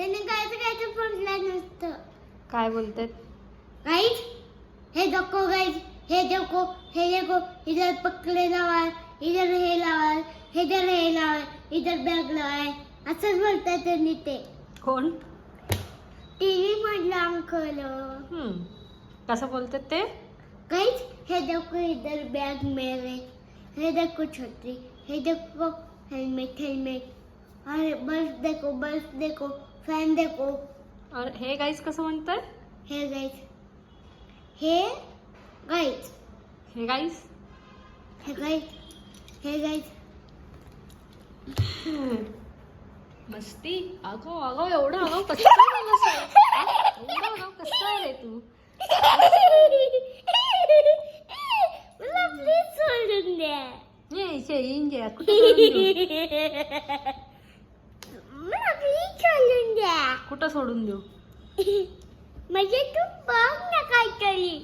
त्याने काय म्हटलं नसतं. काय बोलतात? गाइस हे देखो गाइस, हे देखो, हे देखो, इधर पकडे लावा, इधर हे लावा, इधर हे लावा, इधर बॅग लावा. असंच बोलतात त्यांनी ते. कोण? टीव्ही मधलं अंकल. कसं बोलतात ते? गाइस हे देखो इधर बैग मेरे, हे देखो छतरी, हे देखो हेलमेट हेलमेट, अरे बस देखो फैन देखो. और हे गाईस कसं म्हणतात? Hey guys, hey guys, hey guys. Hey guys, hey guys. मस्ती. अगो अगो एवढं अगो कसं काय झालं असं? एवढं अगो कसं आहे रे तू? मला प्लीज सोडून द्या. ये इथे येईन घ्या. कुठं सोडून देऊ? मला प्लीज सोडून द्या. कुठं सोडून देऊ? म्हणजे तू बघ ना काहीतरी.